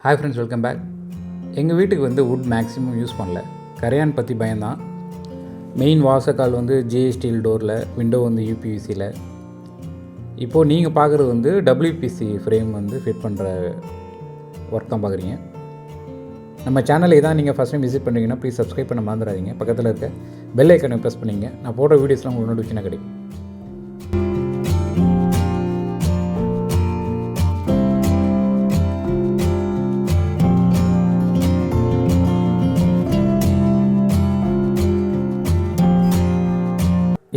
Hi friends, welcome back. எங்கள் வீட்டுக்கு வந்து வுட் மேக்ஸிமம் யூஸ் பண்ணல. கரையான் பற்றி பயம்தான். மெயின் வாசக்கால் வந்து ஜிஏ ஸ்டீல் டோரில், விண்டோ வந்து யூபிவிசியில். இப்போது நீங்கள் பார்க்குறது வந்து WPC ஃப்ரேம் வந்து ஃபிட் பண்ணுற ஒர்க் தான் பார்க்குறீங்க. நம்ம சேனலை தான் நீங்கள் ஃபஸ்ட் டைம் விசிட் பண்ணுறீங்கன்னா ப்ளீஸ் சப்ஸ்கிரைப் பண்ண மறந்துடாதீங்க. பக்கத்தில் இருக்க பெல் ஐக்கனை ப்ரெஸ் பண்ணிங்க. நான் போடுற வீடியோஸ்லாம் உங்களுக்கு நோட்டிஃபிகேஷனாக கிடைக்கும்.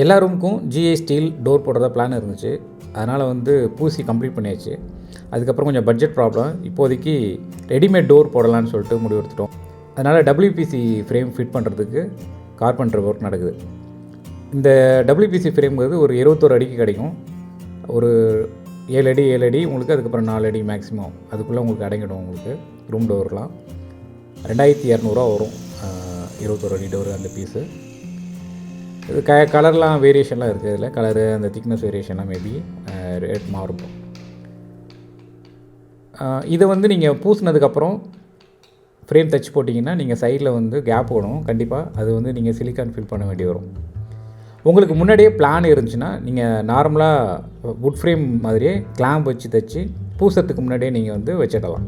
எல்லா ரூமுக்கும் ஜிஏ ஸ்டீல் டோர் போடுறதா பிளான் இருந்துச்சு. அதனால் வந்து பூசி கம்ப்ளீட் பண்ணியாச்சு. அதுக்கப்புறம் கொஞ்சம் பட்ஜெட் ப்ராப்ளம். இப்போதைக்கு ரெடிமேட் டோர் போடலான்னு சொல்லிட்டு முடிவெடுத்துட்டோம். அதனால் WPC ஃப்ரேம் ஃபிட் பண்ணுறதுக்கு கார்பெண்டர் ஒர்க் நடக்குது. இந்த WPC ஃப்ரேம்ங்கிறது ஒரு 21 அடிக்கு கிடைக்கும். ஒரு 7 அடி உங்களுக்கு, அதுக்கப்புறம் 4 அடி மேக்ஸிமம் அதுக்குள்ளே உங்களுக்கு அடங்கிடும். உங்களுக்கு ரூம் டோர்லாம் 2200 வரும். 21 அடி டோர் அந்த பீஸு. இது கலர்லாம் வேரியேஷன்லாம் இருக்குது. இதில் கலரு, அந்த திக்னஸ் வேரியேஷன்லாம் மேபி ரேட் மாறும். இதை வந்து நீங்கள் பூசினதுக்கப்புறம் ஃப்ரேம் தச்சு போட்டிங்கன்னா நீங்கள் சைடில் வந்து கேப் வரும் கண்டிப்பாக. அது வந்து நீங்கள் சிலிக்கான் ஃபில் பண்ண வேண்டி வரும். உங்களுக்கு முன்னாடியே பிளான் இருந்துச்சுன்னா நீங்கள் நார்மலாக வுட் ஃப்ரேம் மாதிரியே கிளாம்ப் வச்சு தைச்சி பூசத்துக்கு முன்னாடியே நீங்கள் வந்து வச்சிடலாம்.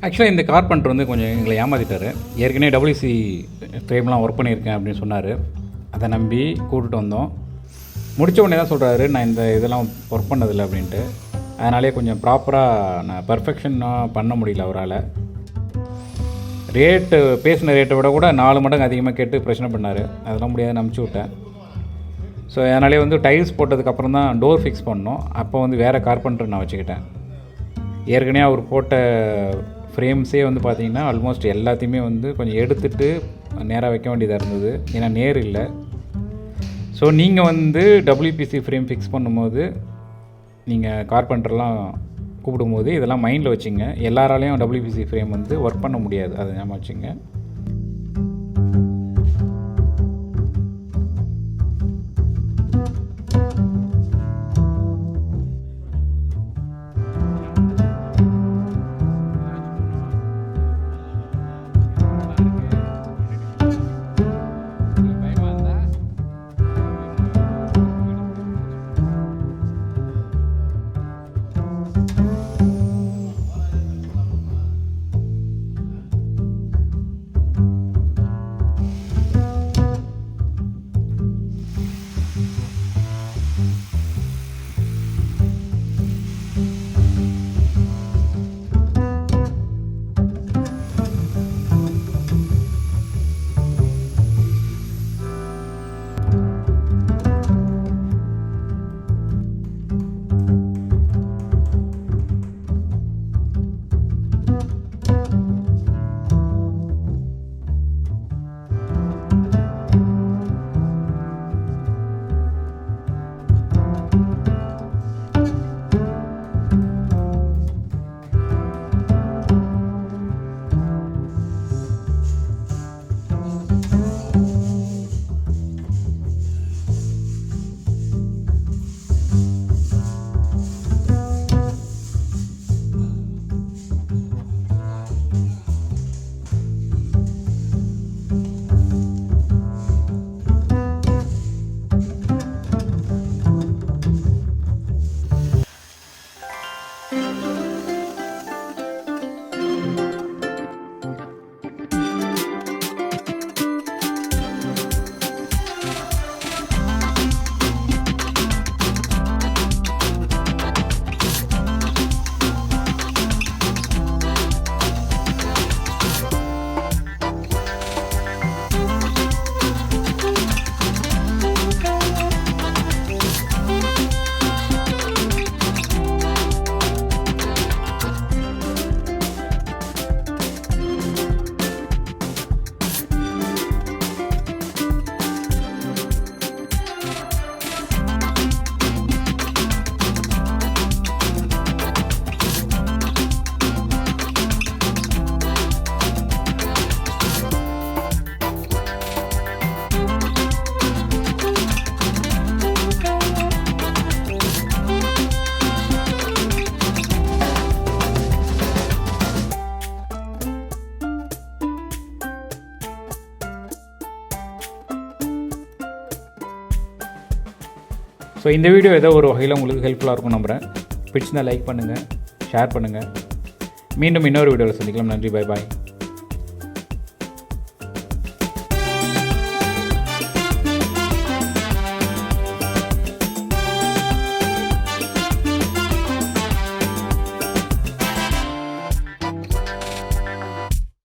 ஆக்சுவலாக இந்த கார்பெண்டர் வந்து கொஞ்சம் எங்களை ஏமாற்றிட்டார். ஏற்கனவே WPC ஃப்ரேம்லாம் ஒர்க் பண்ணியிருக்கேன் அப்படின்னு சொன்னார். அதை நம்பி கூப்பிட்டு வந்தோம். முடித்த உடனே தான் சொல்கிறாரு, நான் இந்த இதெல்லாம் ஒர்க் பண்ணதில்லை அப்படின்ட்டு. அதனாலே கொஞ்சம் ப்ராப்பராக நான் பர்ஃபெக்ஷனாக பண்ண முடியல அவரால். பேசின ரேட்டை விட கூட 4 மடங்கு அதிகமாக கேட்டு பிரச்சனை பண்ணார். அதெல்லாம் முடியாதுன்னு அனுப்பிச்சி விட்டேன். ஸோ அதனாலே வந்து டைல்ஸ் போட்டதுக்கப்புறம் தான் டோர் ஃபிக்ஸ் பண்ணோம். அப்போ வந்து வேறு கார்பெண்டர் நான் வச்சுக்கிட்டேன். ஏற்கனவே அவர் போட்ட ஃப்ரேம்ஸே வந்து பார்த்திங்கன்னா ஆல்மோஸ்ட் எல்லாத்தையுமே வந்து கொஞ்சம் எடுத்துகிட்டு நேராக வைக்க வேண்டியதாக இருந்தது. ஏன்னா நேர் இல்லை. ஸோ நீங்கள் வந்து WPC ஃப்ரேம் ஃபிக்ஸ் பண்ணும்போது நீங்கள் கார்பெண்டர்லாம் கூப்பிடும்போது இதெல்லாம் மைண்டில் வச்சுங்க. எல்லாராலையும் WPC ஃப்ரேம் வந்து ஒர்க் பண்ண முடியாது. அதை ஞாபகம் வச்சுங்க. ஸோ இந்த வீடியோ ஏதோ ஒரு வகையில் உங்களுக்கு ஹெல்ப்ஃபுல்லாக இருக்கும் நம்புகிறேன். பிடிச்சிருந்தால் லைக் பண்ணுங்கள், ஷேர் பண்ணுங்கள். மீண்டும் இன்னொரு வீடியோவில் சந்திக்கலாம். நன்றி, பை பாய்.